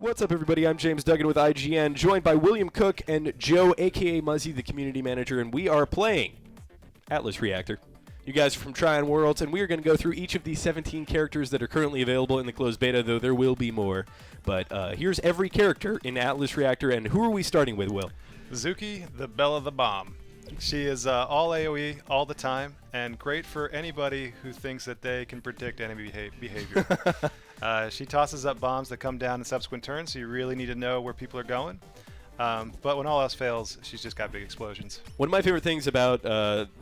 What's up, everybody? I'm James Duggan with IGN, joined by William Cook and Joe, a.k.a. Muzzy, the community manager, and we are playing Atlas Reactor. You guys are from Trion Worlds, and we are going to go through each of the 17 characters that are currently available in the closed beta, though there will be more. But here's every character in Atlas Reactor, and who are we starting with, Will? Zuki, the belle of the bomb. She is all AoE all the time, and great for anybody who thinks that they can predict enemy behavior. She tosses up bombs that come down in subsequent turns, so you really need to know where people are going. But when all else fails, she's just got big explosions. One of my favorite things about,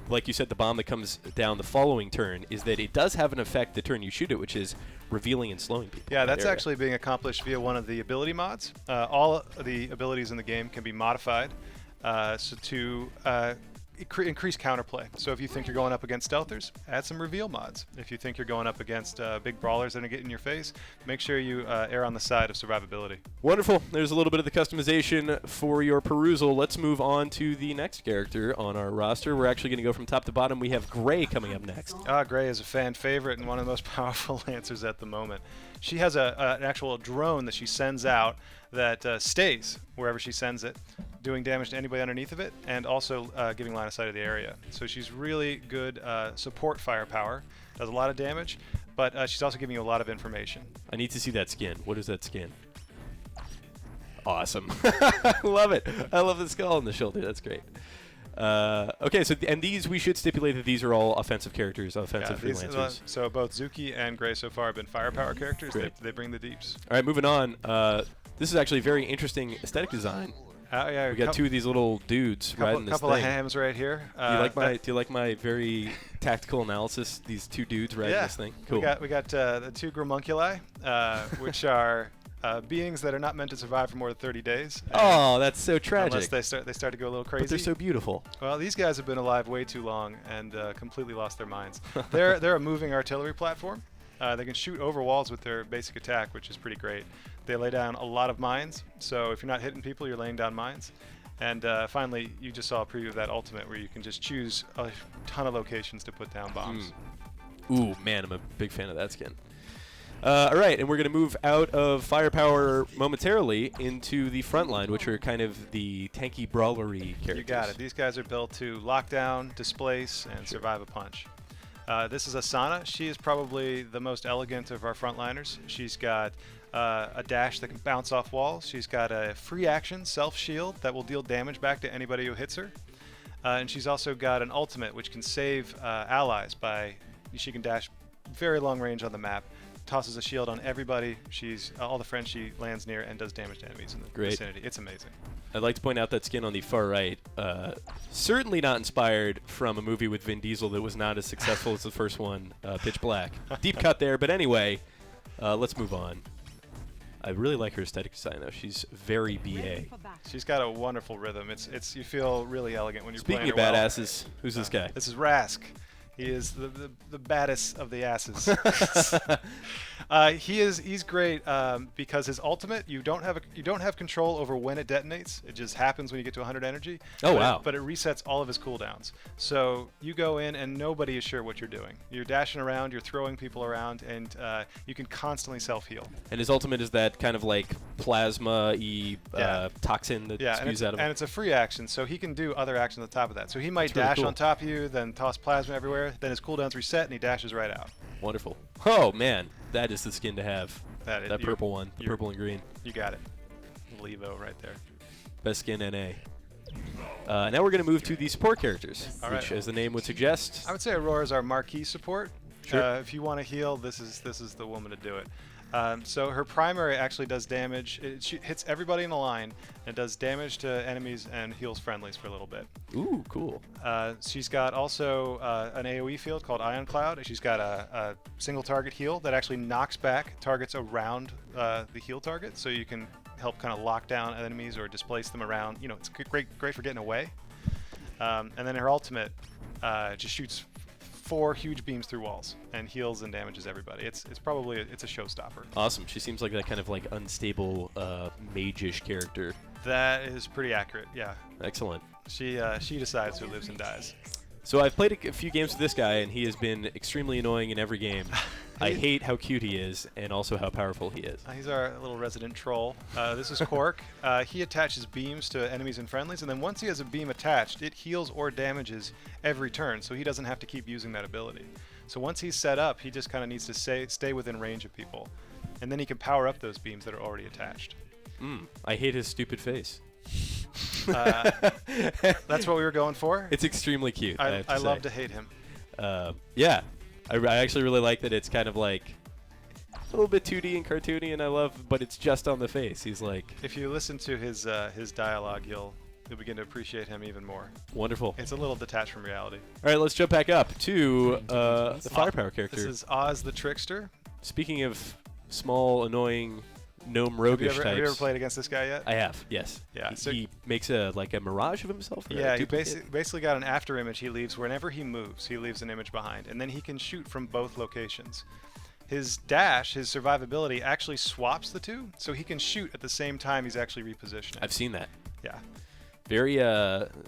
like you said, the bomb that comes down the following turn is that it does have an effect the turn you shoot it, which is revealing and slowing people. Yeah, that's actually being accomplished via one of the ability mods. All of the abilities in the game can be modified to increase counterplay. So if you think you're going up against stealthers, add some reveal mods. If you think you're going up against big brawlers that are going to get in your face, make sure you err on the side of survivability. Wonderful. There's a little bit of the customization for your perusal. Let's move on to the next character on our roster. We're actually going to go from top to bottom. We have Gray coming up next. Gray is a fan favorite and one of the most powerful lancers at the moment. She has an actual drone that she sends out that stays wherever she sends it, doing damage to anybody underneath of it, and also giving line of sight of the area. So she's really good support firepower, does a lot of damage, but she's also giving you a lot of information. I need to see that skin. What is that skin? Awesome. I love it. I love the skull on the shoulder. That's great. Okay, so and these, we should stipulate that these are all offensive characters, offensive freelancers. So both Zuki and Gray so far have been firepower characters. They bring the deeps. All right, moving on. This is actually very interesting aesthetic design. Yeah, we got two of these little dudes riding this thing. Couple of hams right here. Do you like my very tactical analysis? These two dudes riding this thing. Cool. We got the two Gromunculi, which are beings that are not meant to survive for more than 30 days. Oh, that's so tragic. Unless they start to go a little crazy. But they're so beautiful. Well, these guys have been alive way too long and completely lost their minds. They're a moving artillery platform. They can shoot over walls with their basic attack, which is pretty great. They lay down a lot of mines, so if you're not hitting people, you're laying down mines. And finally, you just saw a preview of that ultimate where you can just choose a ton of locations to put down bombs. Ooh, man, I'm a big fan of that skin. All right, and we're going to move out of firepower momentarily into the Frontline, which are kind of the tanky brawlery characters. You got it. These guys are built to lock down, displace, and survive a punch. This is Asana. She is probably the most elegant of our frontliners. She's got a dash that can bounce off walls. She's got a free action self-shield that will deal damage back to anybody who hits her. And she's also got an ultimate which can save allies by, she can dash very long range on the map, tosses a shield on everybody, all the friends she lands near, and does damage to enemies in the vicinity. It's amazing. I'd like to point out that skin on the far right, certainly not inspired from a movie with Vin Diesel that was not as successful as the first one, Pitch Black. Deep cut there, but anyway, let's move on. I really like her aesthetic design, though. She's very BA. She's got a wonderful rhythm. You feel really elegant when you're playing her. Speaking of badasses, who's this guy? This is Rask. He is the baddest of the asses. He's great because his ultimate, you don't have control over when it detonates. It just happens when you get to 100 energy. Oh, wow. But it resets all of his cooldowns. So you go in and nobody is sure what you're doing. You're dashing around, you're throwing people around, and you can constantly self-heal. And his ultimate is that kind of like plasma-y toxin that spews out of him. And it's a free action, so he can do other actions on top of that. So he might dash on top of you, then toss plasma everywhere, then his cooldowns reset, and he dashes right out. Wonderful. Oh, man. That is the skin to have. That purple one. The purple and green. You got it. Levo right there. Best skin NA. Now we're going to move to the support characters, which, as the name would suggest. I would say Aurora is our marquee support. Sure. If you want to heal, this is the woman to do it. So her primary actually does damage. It hits everybody in the line and does damage to enemies and heals friendlies for a little bit. Ooh, cool. She's got also an AoE field called Ion Cloud. She's got a single target heal that actually knocks back targets around the heal target, so you can help kind of lock down enemies or displace them around. You know, it's great for getting away. And then her ultimate just shoots 4 huge beams through walls and heals and damages everybody. It's probably a showstopper. Awesome. She seems like that kind of like unstable mage-ish character. That is pretty accurate. Yeah. Excellent. She decides who lives and dies. So I've played a few games with this guy, and he has been extremely annoying in every game. I hate how cute he is, and also how powerful he is. He's our little resident troll. This is Cork. He attaches beams to enemies and friendlies, and then once he has a beam attached, it heals or damages every turn, so he doesn't have to keep using that ability. So once he's set up, he just kind of needs to stay within range of people, and then he can power up those beams that are already attached. I hate his stupid face. That's what we were going for. It's extremely cute. I love to hate him. Yeah, I actually really like that. It's kind of like a little bit 2D and cartoony, and but it's just on the face. He's like, if you listen to his dialogue, you'll begin to appreciate him even more. Wonderful. It's a little detached from reality. All right, let's jump back up to the firepower character. This is Oz the Trickster. Speaking of small, annoying gnome roguish types. Have you ever played against this guy yet? I have, yes. Yeah. He makes a mirage of himself? Yeah, he basically got an after image he leaves whenever he moves. He leaves an image behind, and then he can shoot from both locations. His dash, his survivability, actually swaps the two, so he can shoot at the same time he's actually repositioning. I've seen that. Yeah. Very,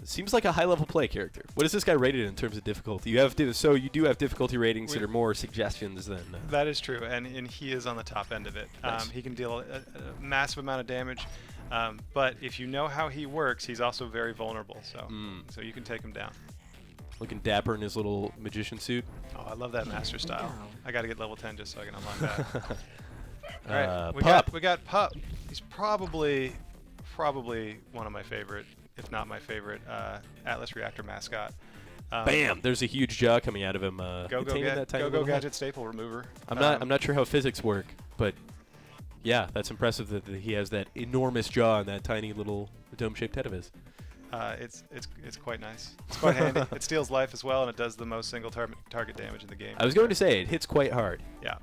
seems like a high-level play character. What is this guy rated in terms of difficulty? So you do have difficulty ratings that are more suggestions than... That is true, and he is on the top end of it. Nice. He can deal a massive amount of damage, but if you know how he works, he's also very vulnerable, so you can take him down. Looking dapper in his little magician suit. Oh, I love that master style. I got to get level 10 just so I can unlock that. All right, Pup. we got Pup. He's probably one of my favorite, if not my favorite, Atlas Reactor mascot. Bam! There's a huge jaw coming out of him. Go Gadget staple remover. I'm not sure how physics work, but yeah, that's impressive that he has that enormous jaw and that tiny little dome-shaped head of his. It's quite nice. It's quite handy. It steals life as well, and it does the most single target damage in the game. I was going to say it hits quite hard. Yeah.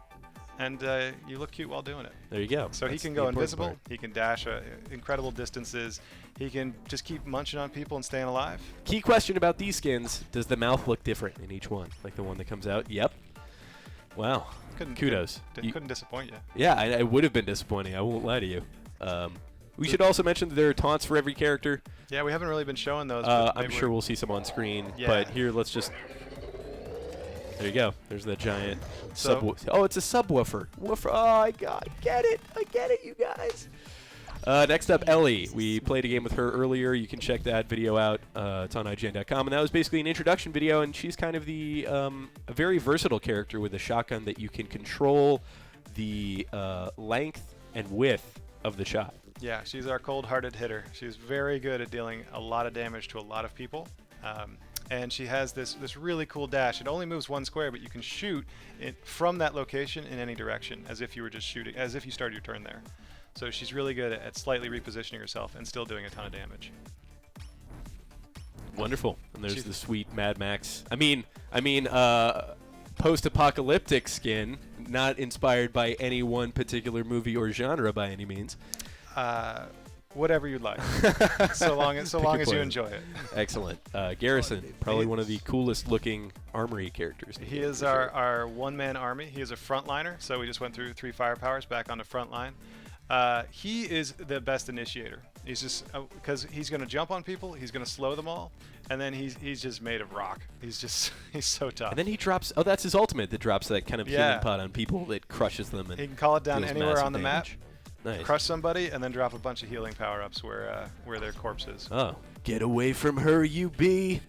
And you look cute while doing it. There you go. So he can go invisible. He can dash incredible distances. He can just keep munching on people and staying alive. Key question about these skins: does the mouth look different in each one? Like the one that comes out? Yep. Wow. Kudos. Couldn't disappoint you. Yeah, it would have been disappointing. I won't lie to you. We should also mention that there are taunts for every character. Yeah, we haven't really been showing those. I'm sure we'll see some on screen. Yeah. But here, let's just... There you go. There's that giant subwoofer. Oh, it's a subwoofer. Woofer. Oh, get it. I get it, you guys. Next up, Ellie. We played a game with her earlier. You can check that video out. It's on IGN.com. And that was basically an introduction video, and she's kind of a very versatile character with a shotgun that you can control the length and width of the shot. Yeah, she's our cold-hearted hitter. She's very good at dealing a lot of damage to a lot of people. And she has this really cool dash. It only moves one square, but you can shoot it from that location in any direction, as if you were just shooting, as if you started your turn there. So she's really good at slightly repositioning herself and still doing a ton of damage. Wonderful. And there's the sweet Mad Max. I mean, post-apocalyptic skin, not inspired by any one particular movie or genre by any means. Whatever you'd like, so long as you enjoy it. Excellent. Garrison, probably one of the coolest looking armory characters. He is our one-man army. He is a frontliner, so we just went through 3 firepowers back onto frontline. He is the best initiator. He's just because he's going to jump on people, he's going to slow them all, and then he's just made of rock. He's so tough. And then he drops. Oh, that's his ultimate that drops that kind of healing pot on people that crushes them. And he can call it down anywhere on the map. Nice. Crush somebody and then drop a bunch of healing power-ups where their corpse is. Oh, get away from her, you bee!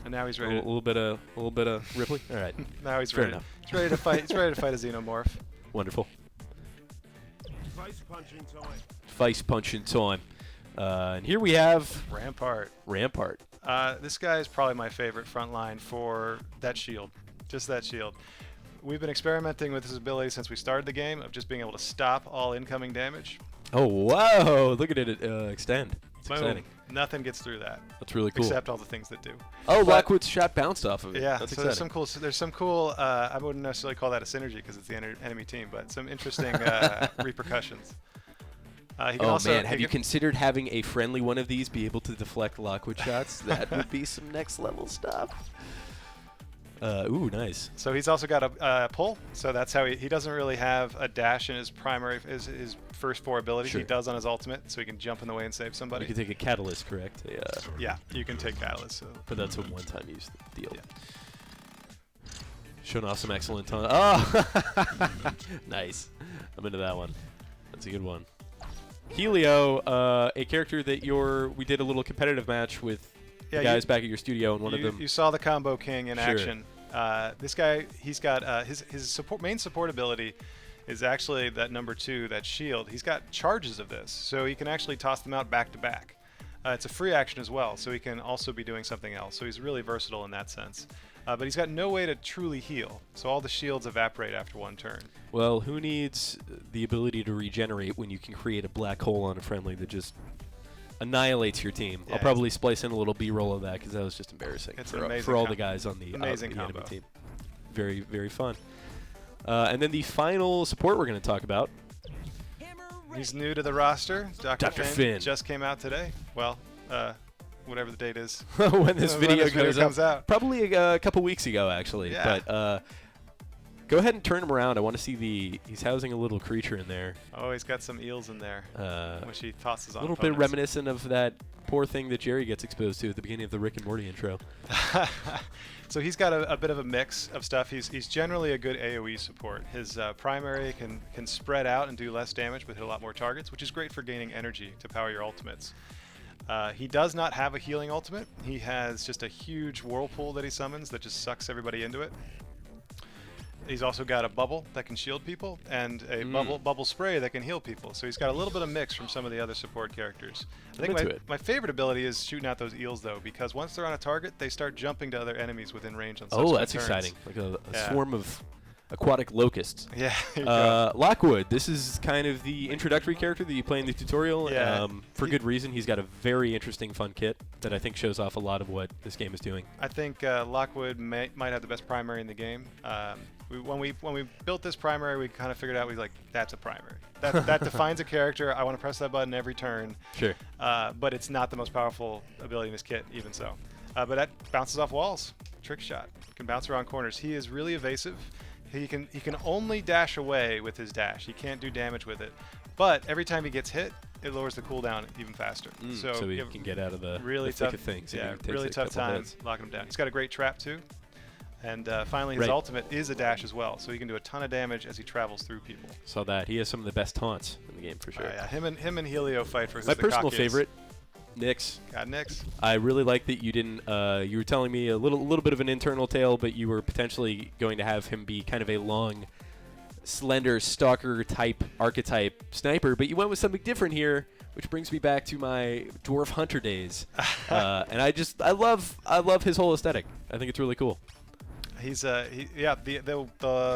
And now he's ready. A little bit of Ripley. All right. Now he's ready. Enough. He's ready to fight. He's ready to fight a xenomorph. Wonderful. Face punching time. Face punching time. And here we have Rampart. Rampart. This guy is probably my favorite frontline for that shield. Just that shield. We've been experimenting with his ability since we started the game of just being able to stop all incoming damage. Oh, wow. Look at it extend. It's Boom. exciting. Nothing gets through that. That's really cool. Except all the things that do. Oh, Lockwood's shot bounced off of it. Yeah, that's so there's some cool, I wouldn't necessarily call that a synergy because it's the enemy team, but some interesting repercussions. Man, have you considered having a friendly one of these be able to deflect Lockwood shots? That would be some next level stuff. Ooh, nice. So he's also got a pull. So that's how he doesn't really have a dash in his primary, his first 4 abilities. Sure. He does on his ultimate, so he can jump in the way and save somebody. You can take a catalyst, correct? Yeah, you can take Catalyst. So. But that's a one-time use deal. Yeah. Showing off some excellent taunt. Oh, nice. I'm into that one. That's a good one. Helio, a character that we did a little competitive match with the guys back at your studio, and one of them. You saw the Combo King in Sure. action. This guy, he's got his main support ability is actually that number 2, that shield. He's got charges of this, so he can actually toss them out back to back. It's a free action as well, so he can also be doing something else. So he's really versatile in that sense. But he's got no way to truly heal, so all the shields evaporate after 1 turn. Well, who needs the ability to regenerate when you can create a black hole on a friendly that just annihilates your team? Yeah, I'll probably splice in a little B-roll of that because that was just embarrassing It's for, an amazing for all the guys on the amazing enemy combo. team. Very, very fun. And then the final support we're going to talk about. He's new to the roster. Dr. Finn. Just came out today. Well, whatever the date is. when this video comes out. Probably a couple weeks ago, actually. Yeah. But go ahead and turn him around. I want to see he's housing a little creature in there. Oh, he's got some eels in there, which he tosses on. A little bit reminiscent of that poor thing that Jerry gets exposed to at the beginning of the Rick and Morty intro. So he's got a bit of a mix of stuff. He's generally a good AoE support. His primary can spread out and do less damage, but hit a lot more targets, which is great for gaining energy to power your ultimates. He does not have a healing ultimate. He has just a huge whirlpool that he summons that just sucks everybody into it. He's also got a bubble that can shield people and a bubble spray that can heal people. So he's got a little bit of mix from some of the other support characters. I think my favorite ability is shooting out those eels, though, because once they're on a target, they start jumping to other enemies within range on subsequent that's turns. exciting. Like a swarm of aquatic locusts. Yeah. Here you go. Lockwood, this is kind of the introductory character that you play in the tutorial. Yeah. For good reason. He's got a very interesting, fun kit that I think shows off a lot of what this game is doing. I think Lockwood might have the best primary in the game. When we built this primary, we kind of figured out that's a primary. That defines a character. I want to press that button every turn. Sure. But it's not the most powerful ability in this kit, even so. But that bounces off walls. Trick shot. Can bounce around corners. He is really evasive. He can only dash away with his dash. He can't do damage with it. But every time he gets hit, it lowers the cooldown even faster. So he can get out of the really thick tough of things. Yeah, It really takes a tough couple time hits. locking him down. He's got a great trap too. And finally, his ultimate is a dash as well, so he can do a ton of damage as he travels through people. Saw that. He has some of the best taunts in the game for sure. Yeah, him and Helio fight for My personal favorite, Nyx. Got Nyx. I really like that you didn't. You were telling me a little bit of an internal tale, but you were potentially going to have him be kind of a long, slender stalker type archetype sniper, but you went with something different here, which brings me back to my dwarf hunter days. And I love his whole aesthetic. I think it's really cool. He's the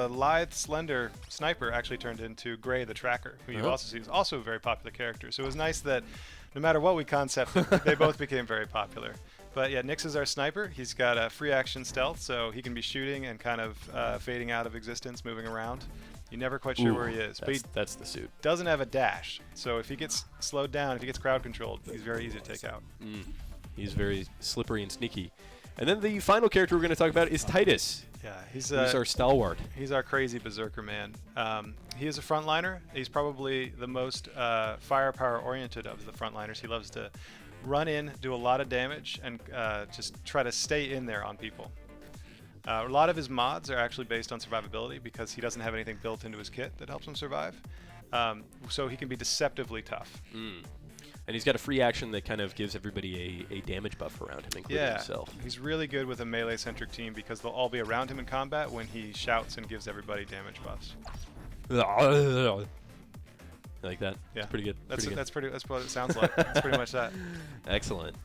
lithe, slender sniper actually turned into Gray the Tracker, who you also see is also a very popular character. So it was nice that no matter what we concepted, they both became very popular. But yeah, Nyx is our sniper. He's got a free action stealth, so he can be shooting and kind of fading out of existence, moving around. You're never quite sure where he is. But that's the suit. Doesn't have a dash, so if he gets slowed down, if he gets crowd controlled, he's very easy to take out. He's very slippery and sneaky. And then the final character we're going to talk about is Titus. Yeah, he's our stalwart. He's our crazy berserker man. He is a frontliner. He's probably the most firepower oriented of the frontliners. He loves to run in, do a lot of damage, and just try to stay in there on people. A lot of his mods are actually based on survivability because he doesn't have anything built into his kit that helps him survive. So he can be deceptively tough. And he's got a free action that kind of gives everybody a damage buff around him, including himself. He's really good with a melee-centric team because they'll all be around him in combat when he shouts and gives everybody damage buffs. I like that. Yeah, it's pretty good. That's what it sounds like. That's pretty much that. Excellent.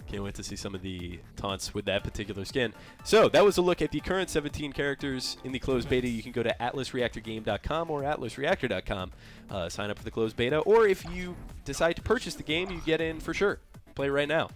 Can't wait to see some of the taunts with that particular skin. So that was a look at the current 17 characters in the closed beta. You can go to atlasreactorgame.com or atlasreactor.com, sign up for the closed beta, or if you decide to purchase the game, you get in for sure. Play right now.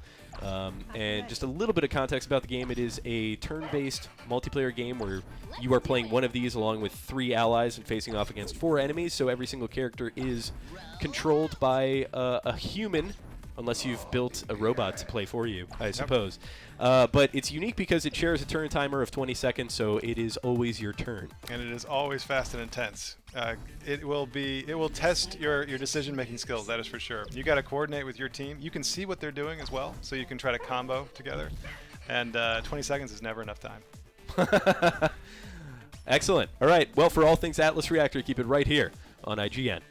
And just a little bit of context about the game. It is a turn-based multiplayer game where you are playing one of these along with 3 allies and facing off against 4 enemies. So every single character is controlled by a human unless you've built a robot to play for you, I suppose. But it's unique because it shares a turn timer of 20 seconds, so it is always your turn. And it is always fast and intense. It will test your decision-making skills, that is for sure. You got to coordinate with your team. You can see what they're doing as well, so you can try to combo together. And 20 seconds is never enough time. Excellent. All right. Well, for all things Atlas Reactor, keep it right here on IGN.